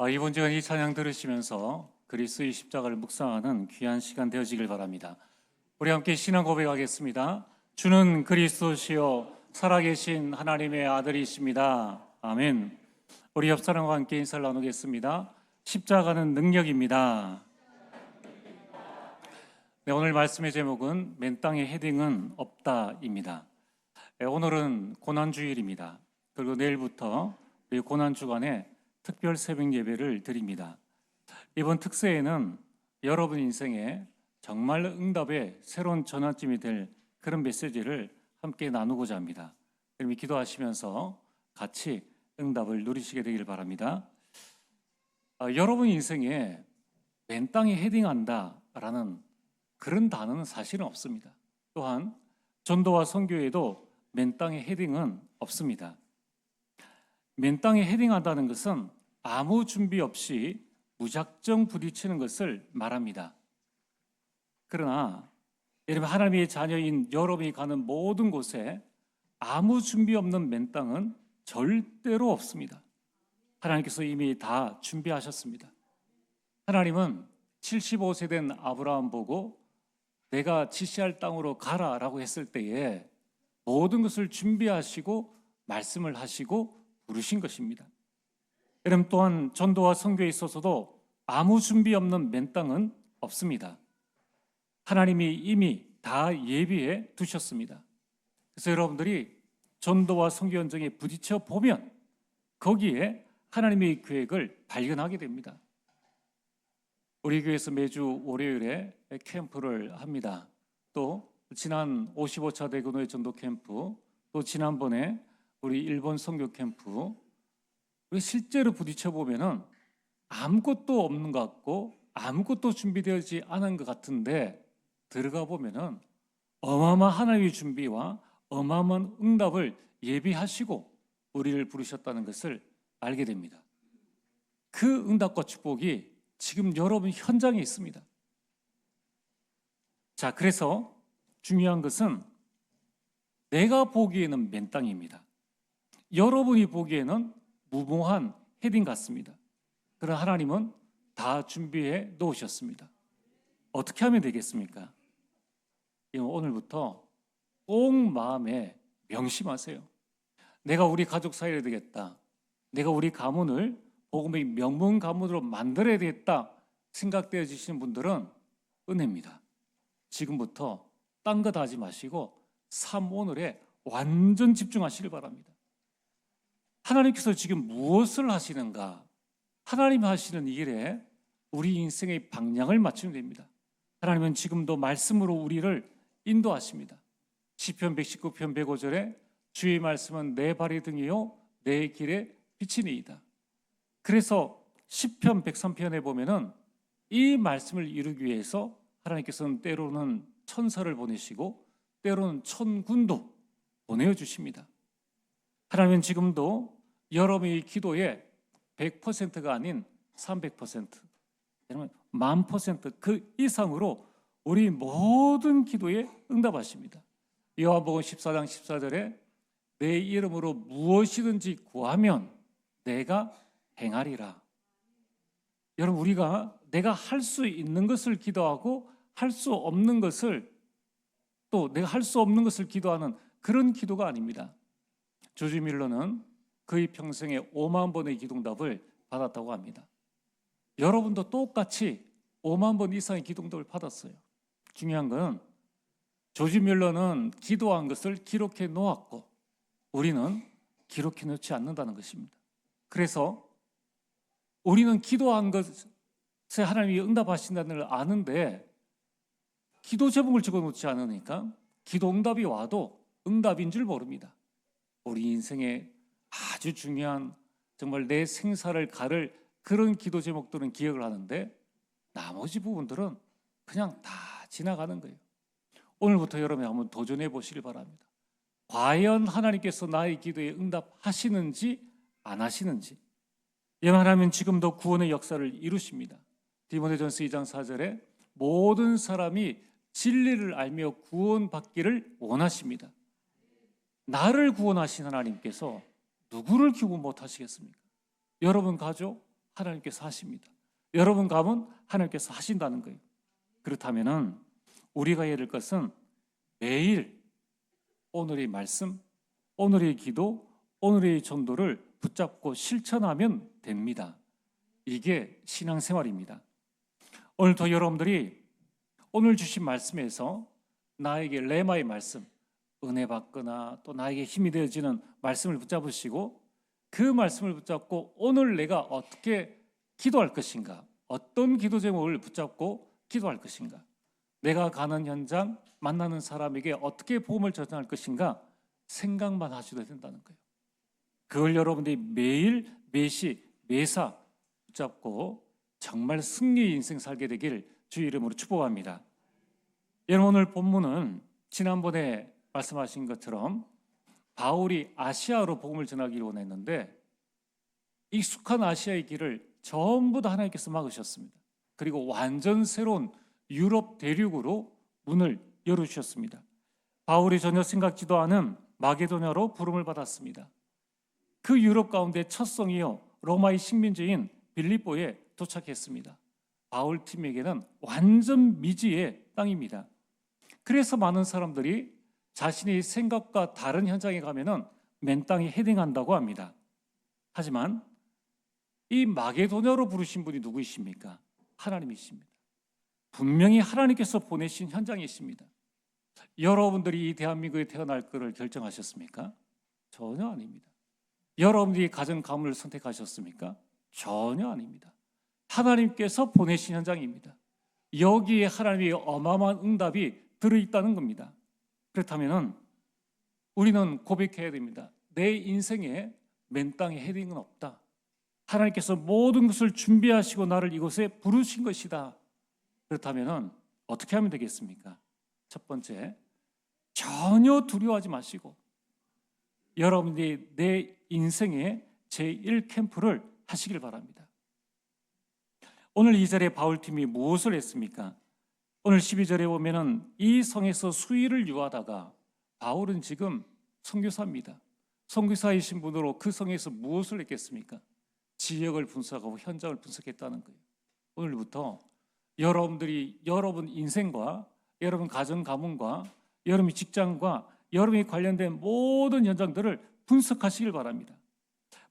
이번 주간 이 찬양 들으시면서 그리스도의 십자가를 묵상하는 귀한 시간 되어지길 바랍니다. 우리 함께 신앙 고백하겠습니다. 주는 그리스도시요 살아계신 하나님의 아들이십니다. 아멘. 우리 옆 사람과 함께 인사를 나누겠습니다. 십자가는 능력입니다. 네, 오늘 말씀의 제목은 맨 땅에 헤딩은 없다입니다. 오늘은 고난주일입니다. 그리고 내일부터 우리 고난주간에 특별 새벽 예배를 드립니다. 이번 특세에는 여러분 인생에 정말 응답의 새로운 전환점이 될 그런 메시지를 함께 나누고자 합니다. 그럼 기도하시면서 같이 응답을 누리시게 되길 바랍니다. 여러분 인생에 맨 땅에 헤딩한다라는 그런 단어는 사실은 없습니다. 또한 전도와 선교에도 맨 땅에 헤딩은 없습니다. 맨 땅에 헤딩한다는 것은 아무 준비 없이 무작정 부딪히는 것을 말합니다. 그러나 여러분, 하나님의 자녀인 여러분이 가는 모든 곳에 아무 준비 없는 맨 땅은 절대로 없습니다. 하나님께서 이미 다 준비하셨습니다. 하나님은 75세 된 아브라함 보고 내가 지시할 땅으로 가라라고 했을 때에 모든 것을 준비하시고 말씀을 하시고 부르신 것입니다. 여러분, 또한 전도와 선교에 있어서도 아무 준비 없는 맨 땅은 없습니다. 하나님이 이미 다 예비해 두셨습니다. 그래서 여러분들이 전도와 선교 현장에 부딪혀 보면 거기에 하나님의 계획을 발견하게 됩니다. 우리 교회에서 매주 월요일에 캠프를 합니다. 또 지난 55차 대구노회 전도 캠프, 또 지난번에 우리 일본 선교 캠프, 실제로 부딪혀 보면은 아무것도 없는 것 같고 아무것도 준비되지 않은 것 같은데 들어가 보면은 어마어마한 하나님의 준비와 어마어마한 응답을 예비하시고 우리를 부르셨다는 것을 알게 됩니다. 그 응답과 축복이 지금 여러분 현장에 있습니다. 자, 그래서 중요한 것은 내가 보기에는 맨 땅입니다. 여러분이 보기에는 무모한 헤딩 같습니다. 그러나 하나님은 다 준비해 놓으셨습니다. 어떻게 하면 되겠습니까? 오늘부터 꼭 마음에 명심하세요. 내가 우리 가족 사이를 되겠다. 내가 우리 가문을 복음의 명문 가문으로 만들어야 되겠다 생각되어지시는 분들은 은혜입니다. 지금부터 딴 것 하지 마시고 삶 오늘에 완전 집중하시길 바랍니다. 하나님께서 지금 무엇을 하시는가? 하나님 하시는 일에 우리 인생의 방향을 맞추면 됩니다. 하나님은 지금도 말씀으로 우리를 인도하십니다. 시편 119편 105절에 주의 말씀은 내 발의 등이요 내 길에 비치니이다. 그래서 시편 103편에 보면은 이 말씀을 이루기 위해서 하나님께서는 때로는 천사를 보내시고 때로는 천군도 보내주십니다. 하나님은 지금도 여러분의 기도에 100%가 아닌 300%, 여러분 1000% 그 이상으로 우리 모든 기도에 응답하십니다. 요한복음 14장 14절에 내 이름으로 무엇이든지 구하면 내가 행하리라. 여러분, 우리가 내가 할 수 있는 것을 기도하고 할 수 없는 것을 또 내가 할 수 없는 것을 기도하는 그런 기도가 아닙니다. 조지 밀러는 그의 평생에 5만 번의 기도응답을 받았다고 합니다. 여러분도 똑같이 5만 번 이상의 기도응답을 받았어요. 중요한 건 조지 밀러는 기도한 것을 기록해 놓았고 우리는 기록해 놓지 않는다는 것입니다. 그래서 우리는 기도한 것에 하나님이 응답하신다는 걸 아는데 기도 제목을 적어놓지 않으니까 기도 응답이 와도 응답인 줄 모릅니다. 우리 인생에 아주 중요한 정말 내 생사를 가를 그런 기도 제목들은 기억을 하는데 나머지 부분들은 그냥 다 지나가는 거예요. 오늘부터 여러분이 한번 도전해 보시길 바랍니다. 과연 하나님께서 나의 기도에 응답하시는지 안 하시는지. 하나님은 지금도 구원의 역사를 이루십니다. 디모데전서 2장 4절에 모든 사람이 진리를 알며 구원받기를 원하십니다. 나를 구원하신 하나님께서 누구를 구원 못하시겠습니까? 여러분 가족, 하나님께서 하십니다. 여러분 가문 하나님께서 하신다는 거예요. 그렇다면은 우리가 해야 될 것은 매일 오늘의 말씀, 오늘의 기도, 오늘의 전도를 붙잡고 실천하면 됩니다. 이게 신앙생활입니다. 오늘도 여러분들이 오늘 주신 말씀에서 나에게 레마의 말씀, 은혜 받거나 또 나에게 힘이 되어지는 말씀을 붙잡으시고 그 말씀을 붙잡고 오늘 내가 어떻게 기도할 것인가, 어떤 기도 제목을 붙잡고 기도할 것인가, 내가 가는 현장, 만나는 사람에게 어떻게 복음을 전할 것인가 생각만 하셔도 된다는 거예요. 그걸 여러분들이 매일, 매시, 매사 붙잡고 정말 승리의 인생 살게 되기를 주의 이름으로 축복합니다. 여러분, 오늘 본문은 지난번에 말씀하신 것처럼 바울이 아시아로 복음을 전하기를 원했는데 익숙한 아시아의 길을 전부 다 하나님께서 막으셨습니다. 그리고 완전 새로운 유럽 대륙으로 문을 열어주셨습니다. 바울이 전혀 생각지도 않은 마게도냐로 부름을 받았습니다. 그 유럽 가운데 첫 성이요 로마의 식민지인 빌립보에 도착했습니다. 바울 팀에게는 완전 미지의 땅입니다. 그래서 많은 사람들이 자신의 생각과 다른 현장에 가면은 맨 땅에 헤딩한다고 합니다. 하지만 이 마게도냐로 부르신 분이 누구이십니까? 하나님이십니다. 분명히 하나님께서 보내신 현장이십니다. 여러분들이 이 대한민국에 태어날 것을 결정하셨습니까? 전혀 아닙니다. 여러분들이 가정 가문을 선택하셨습니까? 전혀 아닙니다. 하나님께서 보내신 현장입니다. 여기에 하나님의 어마어마한 응답이 들어있다는 겁니다. 그렇다면 우리는 고백해야 됩니다. 내 인생에 맨 땅에 헤딩은 없다. 하나님께서 모든 것을 준비하시고 나를 이곳에 부르신 것이다. 그렇다면 어떻게 하면 되겠습니까? 첫 번째, 전혀 두려워하지 마시고 여러분들이 내 인생의 제1캠프를 하시길 바랍니다. 오늘 이 절에 바울팀이 무엇을 했습니까? 오늘 12절에 보면은 이 성에서 수일을 유하다가 바울은 지금 선교사입니다. 선교사이신 분으로 그 성에서 무엇을 했겠습니까? 지역을 분석하고 현장을 분석했다는 거예요. 오늘부터 여러분들이 여러분 인생과 여러분 가정 가문과 여러분의 직장과 여러분이 관련된 모든 현장들을 분석하시길 바랍니다.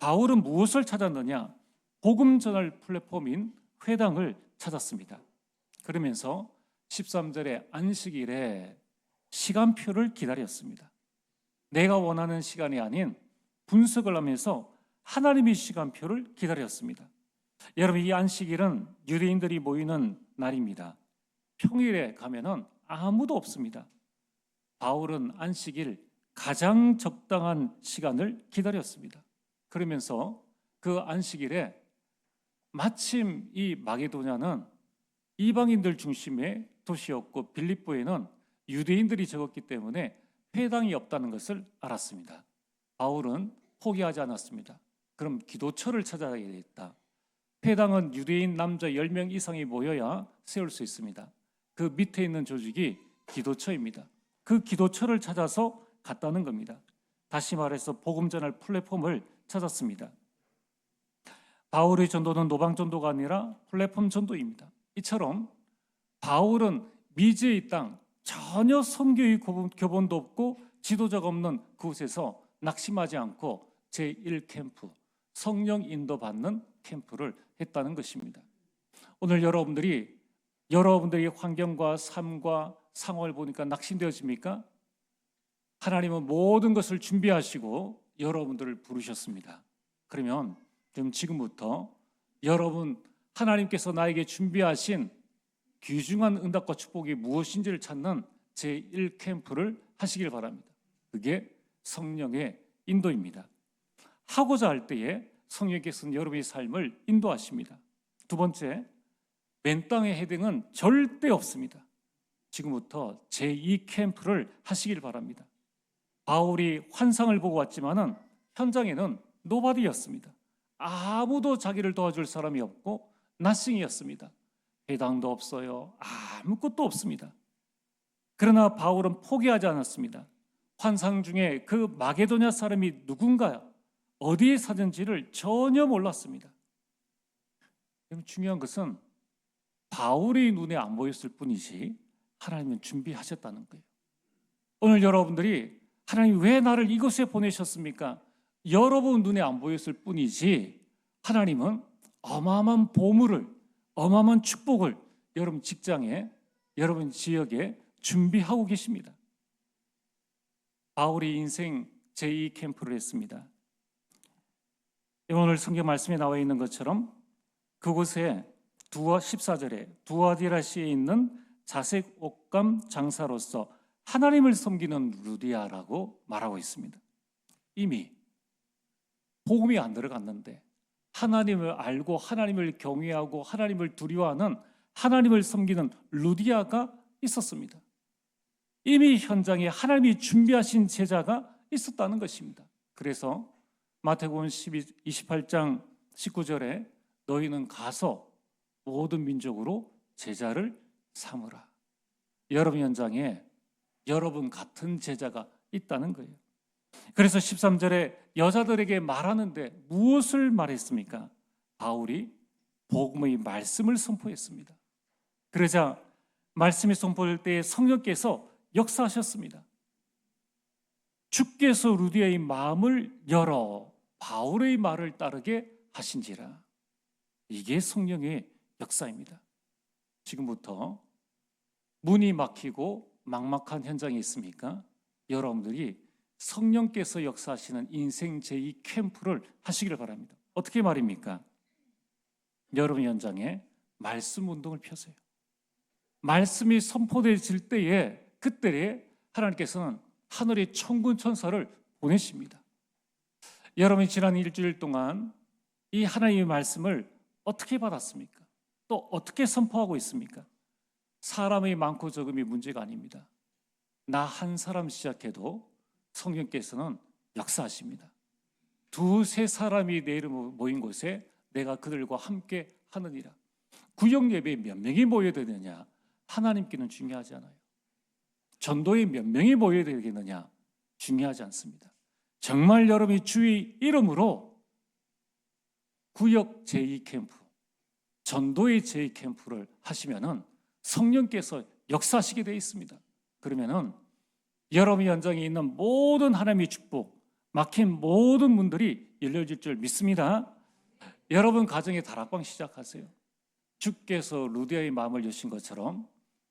바울은 무엇을 찾았느냐? 복음 전할 플랫폼인 회당을 찾았습니다. 그러면서 13절에 안식일에 시간표를 기다렸습니다. 내가 원하는 시간이 아닌 분석을 하면서 하나님의 시간표를 기다렸습니다. 여러분, 이 안식일은 유대인들이 모이는 날입니다. 평일에 가면은 아무도 없습니다. 바울은 안식일 가장 적당한 시간을 기다렸습니다. 그러면서 그 안식일에 마침 이 마게도냐는 이방인들 중심의 도시였고 빌립보에는 유대인들이 적었기 때문에 회당이 없다는 것을 알았습니다. 바울은 포기하지 않았습니다. 그럼 기도처를 찾아야겠다. 회당은 유대인 남자 10명 이상이 모여야 세울 수 있습니다. 그 밑에 있는 조직이 기도처입니다. 그 기도처를 찾아서 갔다는 겁니다. 다시 말해서 복음 전할 플랫폼을 찾았습니다. 바울의 전도는 노방 전도가 아니라 플랫폼 전도입니다. 이처럼 바울은 미지의 땅, 전혀 선교의 교본도 없고 지도자가 없는 그곳에서 낙심하지 않고 제1캠프, 성령 인도받는 캠프를 했다는 것입니다. 오늘 여러분들이 여러분들의 환경과 삶과 상황을 보니까 낙심되어집니까? 하나님은 모든 것을 준비하시고 여러분들을 부르셨습니다. 그러면 지금부터 여러분 하나님께서 나에게 준비하신 귀중한 응답과 축복이 무엇인지를 찾는 제1캠프를 하시길 바랍니다. 그게 성령의 인도입니다. 하고자 할 때에 성령께서는 여러분의 삶을 인도하십니다. 두 번째, 맨 땅의 헤딩은 절대 없습니다. 지금부터 제2캠프를 하시길 바랍니다. 바울이 환상을 보고 왔지만은 현장에는 노바디였습니다. 아무도 자기를 도와줄 사람이 없고 나싱이었습니다. 회당도 없어요. 아무것도 없습니다. 그러나 바울은 포기하지 않았습니다. 환상 중에 그 마게도냐 사람이 누군가 어디에 사는지를 전혀 몰랐습니다. 중요한 것은 바울의 눈에 안 보였을 뿐이지 하나님은 준비하셨다는 거예요. 오늘 여러분들이 하나님 왜 나를 이곳에 보내셨습니까? 여러분 눈에 안 보였을 뿐이지 하나님은 어마어마한 보물을, 어마어마한 축복을 여러분 직장에, 여러분 지역에 준비하고 계십니다. 바울이 인생 제2 캠프를 했습니다. 오늘 성경 말씀에 나와 있는 것처럼 그곳에 14절에 두아디라시에 있는 자색 옷감 장사로서 하나님을 섬기는 루디아라고 말하고 있습니다. 이미 복음이 안 들어갔는데 하나님을 알고 하나님을 경외하고 하나님을 두려워하는 하나님을 섬기는 루디아가 있었습니다. 이미 현장에 하나님이 준비하신 제자가 있었다는 것입니다. 그래서 마태복음 28장 19절에 너희는 가서 모든 민족으로 제자를 삼으라. 여러분 현장에 여러분 같은 제자가 있다는 거예요. 그래서 13절에 여자들에게 말하는데 무엇을 말했습니까? 바울이 복음의 말씀을 선포했습니다. 그러자 말씀이 선포될 때 성령께서 역사하셨습니다. 주께서 루디아의 마음을 열어 바울의 말을 따르게 하신지라. 이게 성령의 역사입니다. 지금부터 문이 막히고 막막한 현장이 있습니까? 여러분들이 성령께서 역사하시는 인생 제2 캠프를 하시기를 바랍니다. 어떻게 말입니까? 여러분 현장에 말씀 운동을 펴세요. 말씀이 선포되질 때에 그때에 하나님께서는 하늘의 천군 천사를 보내십니다. 여러분이 지난 일주일 동안 이 하나님의 말씀을 어떻게 받았습니까? 또 어떻게 선포하고 있습니까? 사람의 많고 적음이 문제가 아닙니다. 나 한 사람 시작해도 성령께서는 역사하십니다. 2-3 사람이 내 이름 모인 곳에 내가 그들과 함께 하느니라. 구역 예배에 몇 명이 모여야 되느냐? 하나님께는 중요하지 않아요. 전도에 몇 명이 모여야 되겠느냐? 중요하지 않습니다. 정말 여러분이 주의 이름으로 구역 제2 캠프, 전도의 제2 캠프를 하시면은 성령께서 역사하시게 되어 있습니다. 그러면은 여러분 현장에 있는 모든 하나님의 축복, 막힌 모든 문들이 열려질 줄 믿습니다. 여러분 가정에 다락방 시작하세요. 주께서 루디아의 마음을 여신 것처럼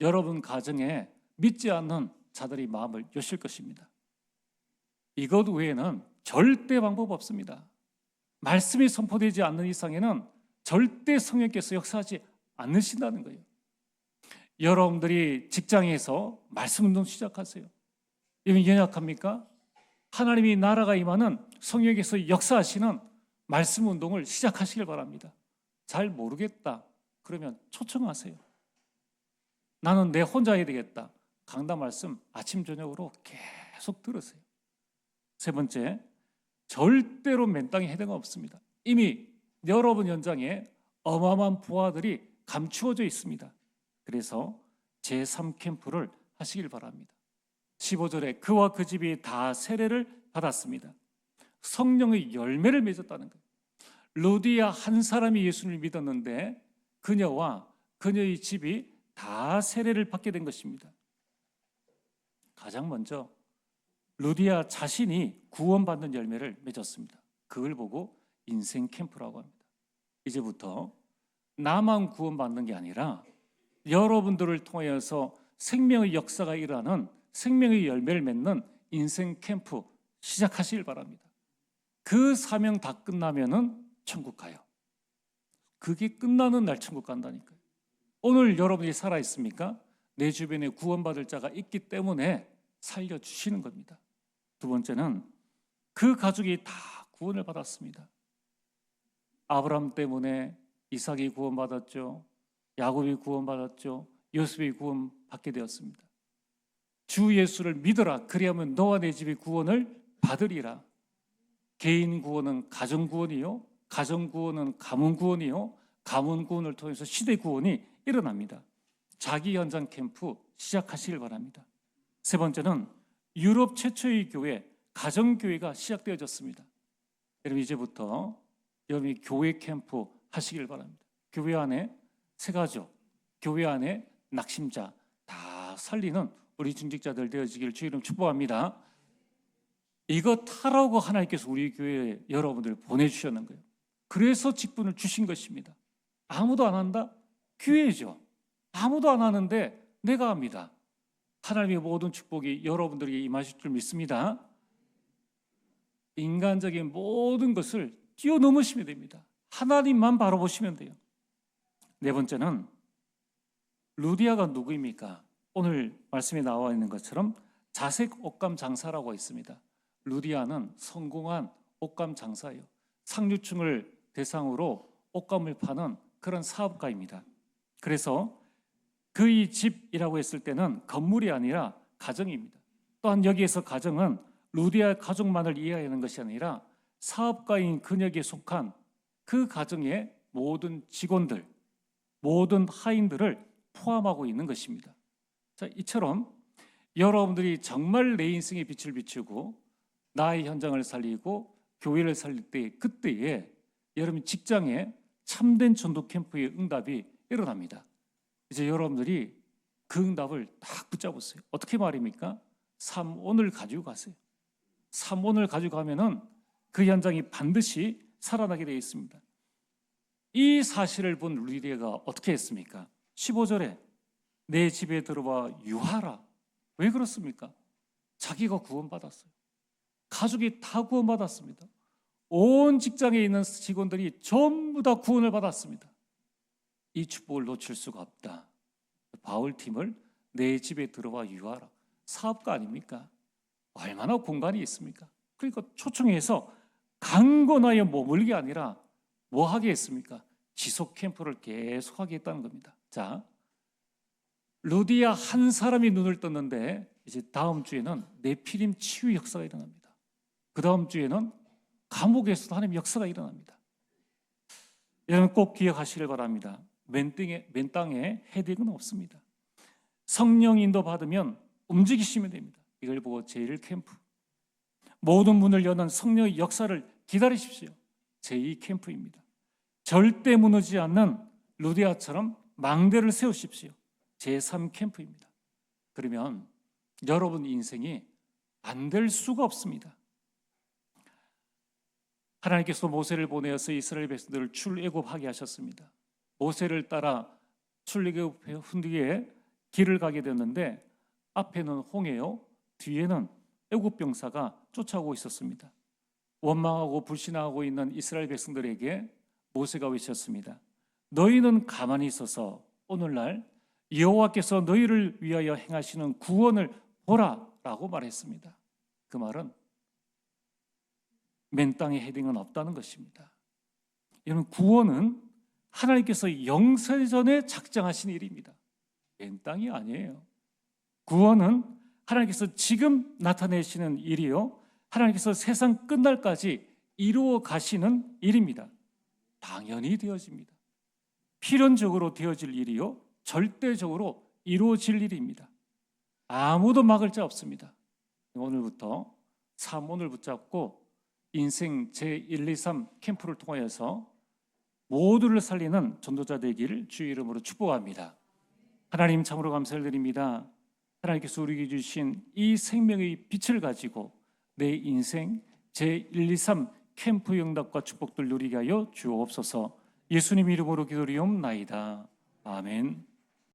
여러분 가정에 믿지 않는 자들의 마음을 여실 것입니다. 이것 외에는 절대 방법 없습니다. 말씀이 선포되지 않는 이상에는 절대 성령께서 역사하지 않으신다는 거예요. 여러분들이 직장에서 말씀 운동 시작하세요. 이건 연약합니까? 하나님이 나라가 임하는 성령께서 역사하시는 말씀 운동을 시작하시길 바랍니다. 잘 모르겠다. 그러면 초청하세요. 나는 내 혼자 해야 되겠다. 강단 말씀 아침 저녁으로 계속 들으세요. 세 번째, 절대로 맨땅에 해대가 없습니다. 이미 여러분 현장에 어마어마한 부하들이 감추어져 있습니다. 그래서 제3 캠프를 하시길 바랍니다. 15절에 그와 그 집이 다 세례를 받았습니다. 성령의 열매를 맺었다는 거예요. 루디아 한 사람이 예수를 믿었는데 그녀와 그녀의 집이 다 세례를 받게 된 것입니다. 가장 먼저 루디아 자신이 구원받는 열매를 맺었습니다. 그걸 보고 인생 캠프라고 합니다. 이제부터 나만 구원받는 게 아니라 여러분들을 통하여서 생명의 역사가 일어나는 생명의 열매를 맺는 인생 캠프 시작하시길 바랍니다. 그 사명 다 끝나면은 천국 가요. 그게 끝나는 날 천국 간다니까요. 오늘 여러분이 살아 있습니까? 내 주변에 구원받을 자가 있기 때문에 살려주시는 겁니다. 두 번째는 그 가족이 다 구원을 받았습니다. 아브라함 때문에 이삭이 구원받았죠. 야곱이 구원받았죠. 요셉이 구원받게 되었습니다. 주 예수를 믿어라. 그리하면 너와 내 집이 구원을 받으리라. 개인 구원은 가정 구원이요. 가정 구원은 가문 구원이요. 가문 구원을 통해서 시대 구원이 일어납니다. 자기 현장 캠프 시작하시길 바랍니다. 세 번째는 유럽 최초의 교회, 가정교회가 시작되어졌습니다. 여러분 이제부터 여러분이 교회 캠프 하시길 바랍니다. 교회 안에 새가족, 교회 안에 낙심자 다 살리는 우리 중직자들 되어지기를 주의 이름 축복합니다. 이거 타라고 하나님께서 우리 교회에 여러분들을 보내주셨는 거예요. 그래서 직분을 주신 것입니다. 아무도 안 한다? 교회죠. 아무도 안 하는데 내가 합니다. 하나님의 모든 축복이 여러분들에게 임하실 줄 믿습니다. 인간적인 모든 것을 뛰어넘으시면 됩니다. 하나님만 바라보시면 돼요. 네 번째는 루디아가 누구입니까? 오늘 말씀에 나와 있는 것처럼 자색 옷감 장사라고 있습니다. 루디아는 성공한 옷감 장사예요. 상류층을 대상으로 옷감을 파는 그런 사업가입니다. 그래서 그의 집이라고 했을 때는 건물이 아니라 가정입니다. 또한 여기에서 가정은 루디아의 가족만을 이해하는 것이 아니라 사업가인 그녀에게 속한 그 가정의 모든 직원들, 모든 하인들을 포함하고 있는 것입니다. 자, 이처럼 여러분들이 정말 내 인생에 빛을 비추고 나의 현장을 살리고 교회를 살릴 때 그때에 여러분 직장에 참된 전도 캠프의 응답이 일어납니다. 이제 여러분들이 그 응답을 딱 붙잡으세요. 어떻게 말입니까? 삼원을 가지고 가세요. 삼원을 가지고 가면은 그 현장이 반드시 살아나게 되어 있습니다. 이 사실을 본 루디아가 어떻게 했습니까? 15절에 내 집에 들어와 유하라. 왜 그렇습니까? 자기가 구원받았어요. 가족이 다 구원받았습니다. 온 직장에 있는 직원들이 전부 다 구원을 받았습니다. 이 축복을 놓칠 수가 없다. 바울팀을 내 집에 들어와 유하라. 사업가 아닙니까? 얼마나 공간이 있습니까? 그러니까 초청해서 강권하여 머물게 아니라 뭐 하게 했습니까? 지속 캠프를 계속 하게 했다는 겁니다. 자, 루디아 한 사람이 눈을 떴는데 이제 다음 주에는 네피림 치유 역사가 일어납니다. 그 다음 주에는 감옥에서도 하나님의 역사가 일어납니다. 여러분 꼭 기억하시길 바랍니다. 맨 땅에 헤딩은 없습니다. 성령 인도 받으면 움직이시면 됩니다. 이걸 보고 제1 캠프, 모든 문을 여는 성령의 역사를 기다리십시오. 제2 캠프입니다. 절대 무너지지 않는 루디아처럼 망대를 세우십시오. 제3 캠프입니다. 그러면 여러분 인생이 안 될 수가 없습니다. 하나님께서 모세를 보내어서 이스라엘 백성들을 출애굽하게 하셨습니다. 모세를 따라 출애굽 후에 길을 가게 되었는데 앞에는 홍해요, 뒤에는 애굽 병사가 쫓아오고 있었습니다. 원망하고 불신하고 있는 이스라엘 백성들에게 모세가 외쳤습니다. 너희는 가만히 있어서 오늘날 여호와께서 너희를 위하여 행하시는 구원을 보라라고 말했습니다. 그 말은 맨 땅에 헤딩은 없다는 것입니다. 여러분 구원은 하나님께서 영세전에 작정하신 일입니다. 맨 땅이 아니에요. 구원은 하나님께서 지금 나타내시는 일이요, 하나님께서 세상 끝날까지 이루어 가시는 일입니다. 당연히 되어집니다. 필연적으로 되어질 일이요, 절대적으로 이루어질 일입니다. 아무도 막을 자 없습니다. 오늘부터 삼원을 붙잡고 인생 제1, 2, 3 캠프를 통하여서 모두를 살리는 전도자 되기를 주의 이름으로 축복합니다. 하나님 참으로 감사를 드립니다. 하나님께서 우리에게 주신 이 생명의 빛을 가지고 내 인생 제1, 2, 3 캠프 응답과 축복들 누리게 하여 주옵소서. 예수님 이름으로 기도리옵나이다. 아멘.